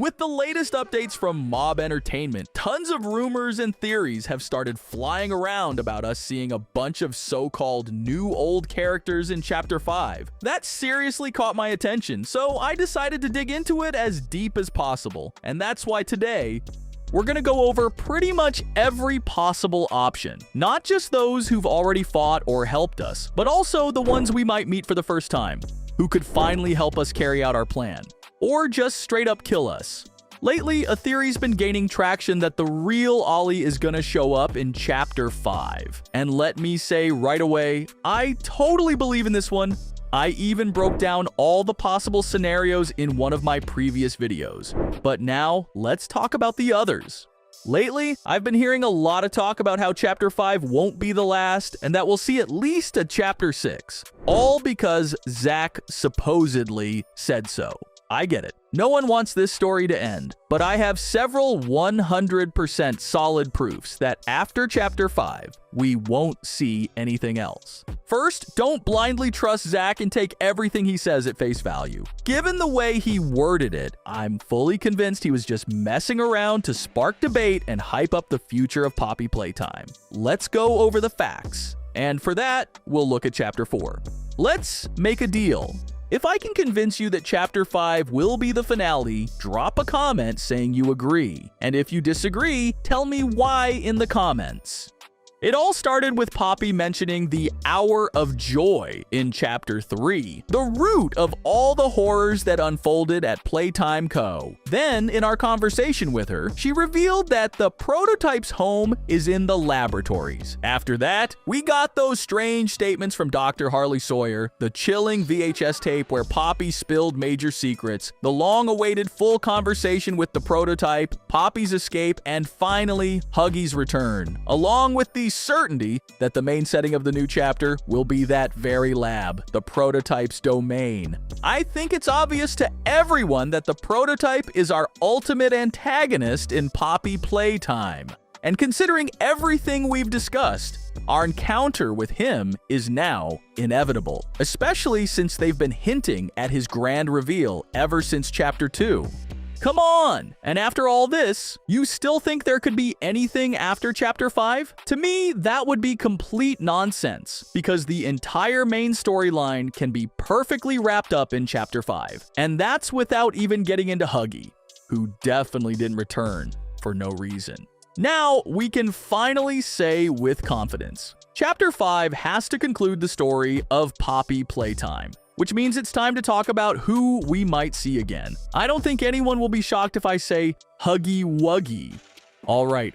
With the latest updates from Mob Entertainment, tons of rumors and theories have started flying around about us seeing a bunch of so-called new old characters in Chapter 5. That seriously caught my attention, so I decided to dig into it as deep as possible. And that's why today, we're gonna go over pretty much every possible option. Not just those who've already fought or helped us, but also the ones we might meet for the first time, who could finally help us carry out our plan, or just straight up kill us. Lately, a theory's been gaining traction that the real Ollie is gonna show up in Chapter 5. And let me say right away, I totally believe in this one. I even broke down all the possible scenarios in one of my previous videos. But now, let's talk about the others. Lately, I've been hearing a lot of talk about how Chapter 5 won't be the last, and that we'll see at least a Chapter 6. All because Zach supposedly said so. I get it. No one wants this story to end, but I have several 100% solid proofs that after Chapter 5, we won't see anything else. First, don't blindly trust Zach and take everything he says at face value. Given the way he worded it, I'm fully convinced he was just messing around to spark debate and hype up the future of Poppy Playtime. Let's go over the facts, and for that, we'll look at Chapter 4. Let's make a deal. If I can convince you that Chapter 5 will be the finale, drop a comment saying you agree. And if you disagree, tell me why in the comments. It all started with Poppy mentioning the Hour of Joy in Chapter 3, the root of all the horrors that unfolded at Playtime Co. Then, in our conversation with her, she revealed that the prototype's home is in the laboratories. After that, we got those strange statements from Dr. Harley Sawyer, the chilling VHS tape where Poppy spilled major secrets, the long-awaited full conversation with the prototype, Poppy's escape, and finally, Huggy's return, along with the certainty that the main setting of the new chapter will be that very lab, the prototype's domain. I think it's obvious to everyone that the prototype is our ultimate antagonist in Poppy Playtime. And considering everything we've discussed, our encounter with him is now inevitable, especially since they've been hinting at his grand reveal ever since Chapter 2. Come on! And after all this, you still think there could be anything after Chapter 5? To me, that would be complete nonsense, because the entire main storyline can be perfectly wrapped up in Chapter 5. And that's without even getting into Huggy, who definitely didn't return for no reason. Now, we can finally say with confidence, Chapter 5 has to conclude the story of Poppy Playtime, which means it's time to talk about who we might see again. I don't think anyone will be shocked if I say Huggy Wuggy. All right,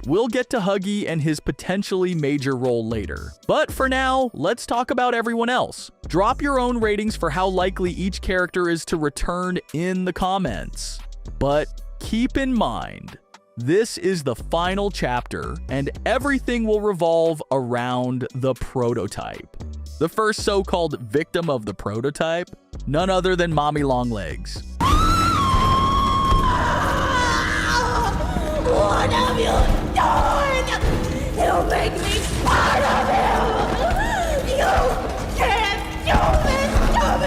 we'll get to Huggy and his potentially major role later. But for now, let's talk about everyone else. Drop your own ratings for how likely each character is to return in the comments. But keep in mind, this is the final chapter, and everything will revolve around the prototype. The first so-called victim of the prototype, none other than Mommy Longlegs. What have you done? You make me part of him! You can't do this to me!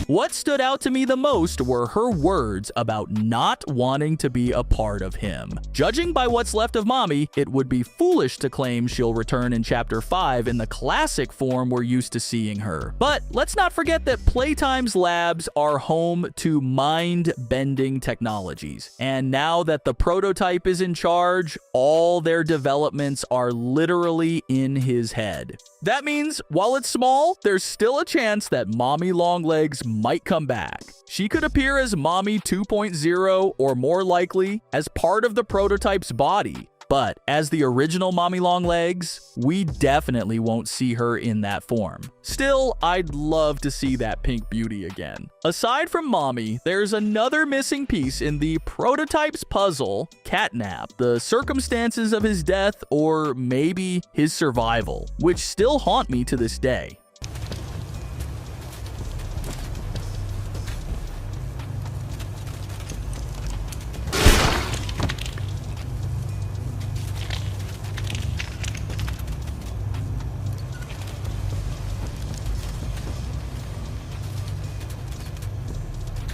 What stood out to me the most were her words about not wanting to be a part of him. Judging by what's left of Mommy, it would be foolish to claim she'll return in Chapter 5 in the classic form we're used to seeing her. But let's not forget that Playtime's labs are home to mind-bending technologies. And now that the prototype is in charge, all their developments are literally in his head. That means, while it's small, there's still a chance that Mommy Longlegs might come back. She could appear as Mommy 2.0, or more likely, as part of the prototype's body. But as the original Mommy Longlegs, we definitely won't see her in that form. Still, I'd love to see that pink beauty again. Aside from Mommy, there's another missing piece in the prototype's puzzle, Catnap, the circumstances of his death or maybe his survival, which still haunt me to this day.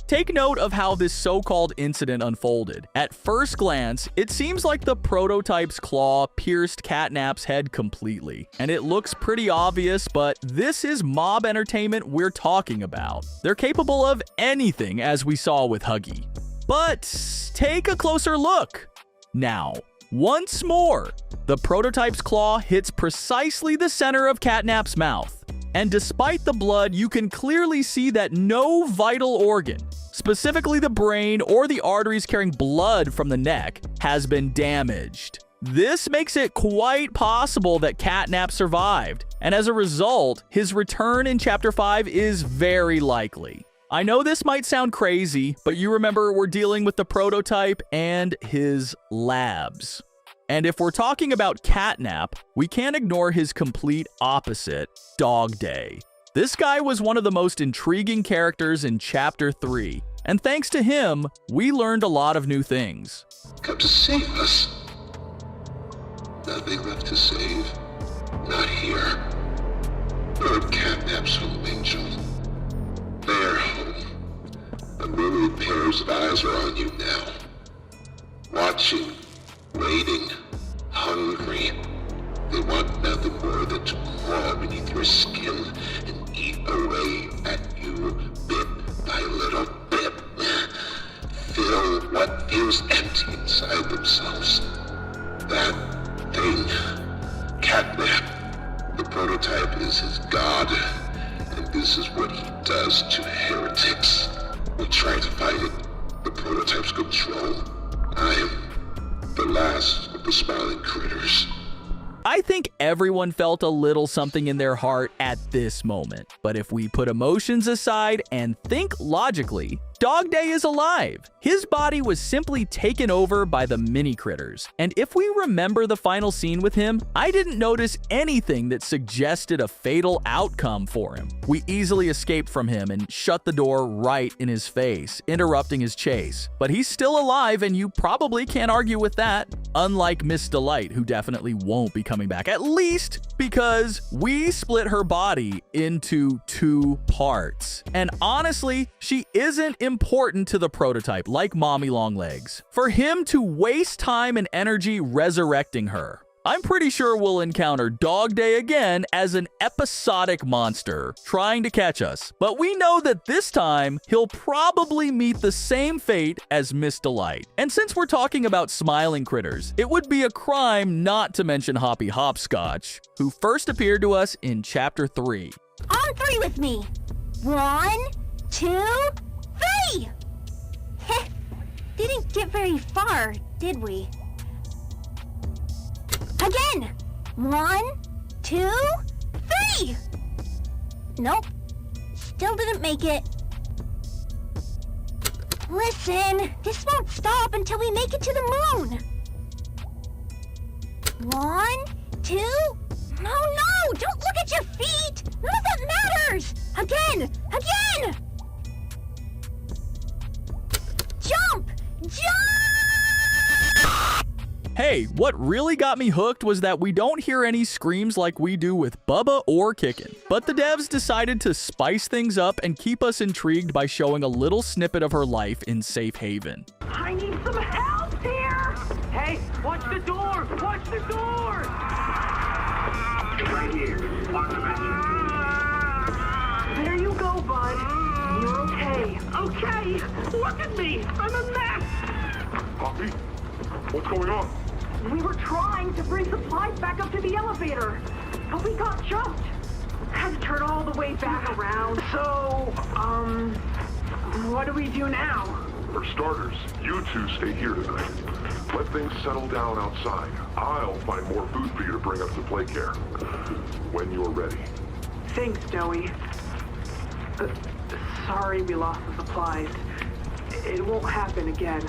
Take note of how this so-called incident unfolded. At first glance, it seems like the prototype's claw pierced Catnap's head completely, and it looks pretty obvious, but this is mob entertainment we're talking about. They're capable of anything, as we saw with Huggy. But take a closer look. Now, once more, the prototype's claw hits precisely the center of Catnap's mouth. And despite the blood, you can clearly see that no vital organ, specifically the brain or the arteries carrying blood from the neck, has been damaged. This makes it quite possible that Catnap survived, and as a result, his return in Chapter 5 is very likely. I know this might sound crazy, but you remember we're dealing with the prototype and his labs. And if we're talking about Catnap, we can't ignore his complete opposite, DogDay. This guy was one of the most intriguing characters in Chapter 3, and thanks to him, we learned a lot of new things. Come to save us. Nothing left to save. Not here. Nor Catnap's home, Angel. Their home. A million pairs of eyes are on you now. Watching. Waiting, hungry. They want nothing more than to crawl beneath your skin and eat away at you bit by little bit. Fill what feels empty inside themselves. That thing, Catnap, the prototype is his god, and this is what he does to heretics. We try to fight it, the prototype's control. I am the last of the smiling critters. I think everyone felt a little something in their heart at this moment. But if we put emotions aside and think logically, DogDay is alive. His body was simply taken over by the mini critters. And if we remember the final scene with him, I didn't notice anything that suggested a fatal outcome for him. We easily escaped from him and shut the door right in his face, interrupting his chase. But he's still alive, and you probably can't argue with that. Unlike Miss Delight, who definitely won't be coming back, at least because we split her body into 2 parts. And honestly, she isn't important to the prototype like Mommy Longlegs for him to waste time and energy resurrecting her. I'm pretty sure we'll encounter DogDay again as an episodic monster trying to catch us, but we know that this time he'll probably meet the same fate as Miss Delight. And since we're talking about smiling critters, it would be a crime not to mention Hoppy Hopscotch, who first appeared to us in Chapter 3. On 3 with me. 1, 2, 3! Heh, didn't get very far, did we? Again! 1, 2, 3! Nope, still didn't make it. Listen, this won't stop until we make it to the moon. 1, 2... No, don't look at your feet! None of that matters! Again! Jump! Hey, what really got me hooked was that we don't hear any screams like we do with Bubba or Kickin'. But the devs decided to spice things up and keep us intrigued by showing a little snippet of her life in Safe Haven. I need some help here! Hey, watch the door! Watch the door! Right here. There you go, bud. You're okay. Okay, look at me. I'm a mess. Hoppy, what's going on? We were trying to bring supplies back up to the elevator, but we got jumped. Had to turn all the way back around. So, what do we do now? For starters, you two stay here tonight. Let things settle down outside. I'll find more food for you to bring up to play care. When you're ready. Thanks, Joey. Sorry we lost the supplies. It won't happen again.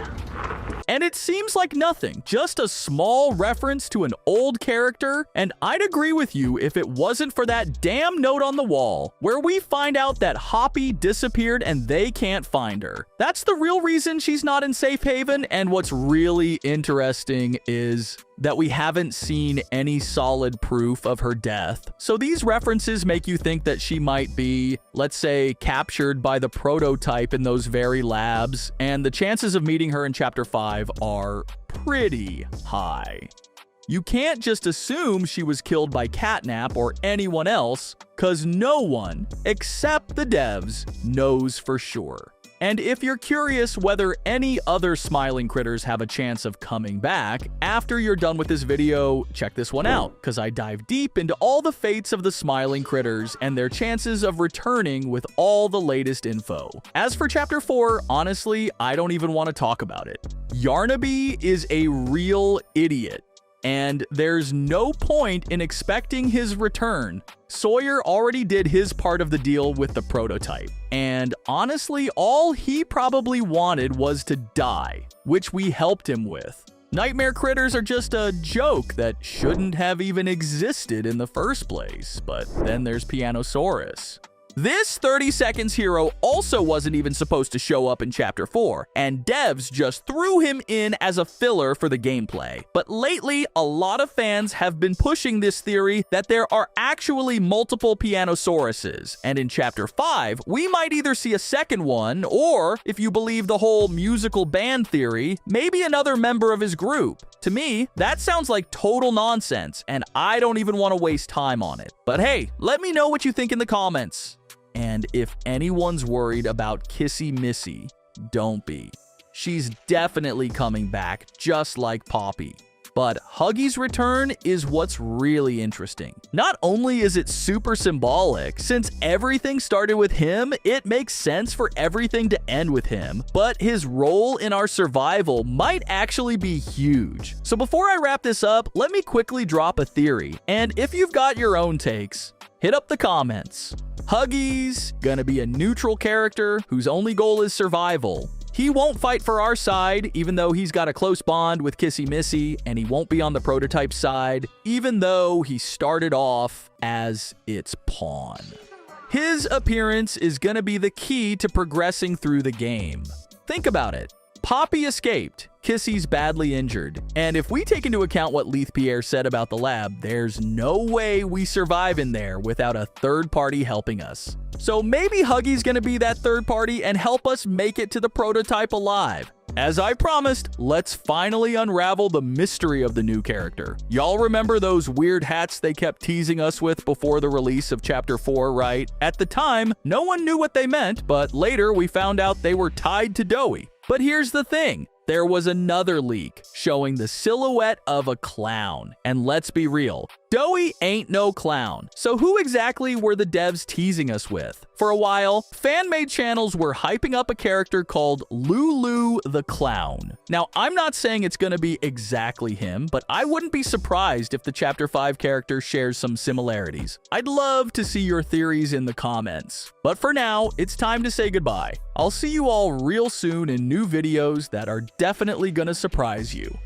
And it seems like nothing, just a small reference to an old character, and I'd agree with you if it wasn't for that damn note on the wall, where we find out that Hoppy disappeared and they can't find her. That's the real reason she's not in Safe Haven, and what's really interesting is that we haven't seen any solid proof of her death. So these references make you think that she might be, let's say, captured by the prototype in those very labs, and the chances of meeting her in Chapter 5 are pretty high. You can't just assume she was killed by Catnap or anyone else, cause no one, except the devs, knows for sure. And if you're curious whether any other smiling critters have a chance of coming back, after you're done with this video, check this one out, cause I dive deep into all the fates of the smiling critters and their chances of returning with all the latest info. As for Chapter 4, honestly, I don't even want to talk about it. Yarnaby is a real idiot, and there's no point in expecting his return. Sawyer already did his part of the deal with the prototype, and honestly, all he probably wanted was to die, which we helped him with. Nightmare critters are just a joke that shouldn't have even existed in the first place, but then there's Pianosaurus. This 30 Seconds hero also wasn't even supposed to show up in Chapter 4, and devs just threw him in as a filler for the gameplay. But lately, a lot of fans have been pushing this theory that there are actually multiple Pianosauruses, and in Chapter 5, we might either see a second one, or, if you believe the whole musical band theory, maybe another member of his group. To me, that sounds like total nonsense, and I don't even want to waste time on it. But hey, let me know what you think in the comments. And if anyone's worried about Kissy Missy, don't be. She's definitely coming back, just like Poppy. But Huggy's return is what's really interesting. Not only is it super symbolic, since everything started with him, it makes sense for everything to end with him, but his role in our survival might actually be huge. So before I wrap this up, let me quickly drop a theory, and if you've got your own takes, hit up the comments. Huggy's gonna be a neutral character whose only goal is survival. He won't fight for our side, even though he's got a close bond with Kissy Missy, and he won't be on the prototype side, even though he started off as its pawn. His appearance is gonna be the key to progressing through the game. Think about it. Poppy escaped, Kissy's badly injured, and if we take into account what Leith Pierre said about the lab, there's no way we survive in there without a third party helping us. So maybe Huggy's gonna be that third party and help us make it to the prototype alive. As I promised, let's finally unravel the mystery of the new character. Y'all remember those weird hats they kept teasing us with before the release of Chapter 4, right? At the time, no one knew what they meant, but later we found out they were tied to Doughy. But here's the thing. There was another leak showing the silhouette of a clown. And let's be real, Doughy ain't no clown. So who exactly were the devs teasing us with? For a while, fan-made channels were hyping up a character called Lulu the Clown. Now, I'm not saying it's gonna be exactly him, but I wouldn't be surprised if the Chapter 5 character shares some similarities. I'd love to see your theories in the comments. But for now, it's time to say goodbye. I'll see you all real soon in new videos that are definitely gonna surprise you.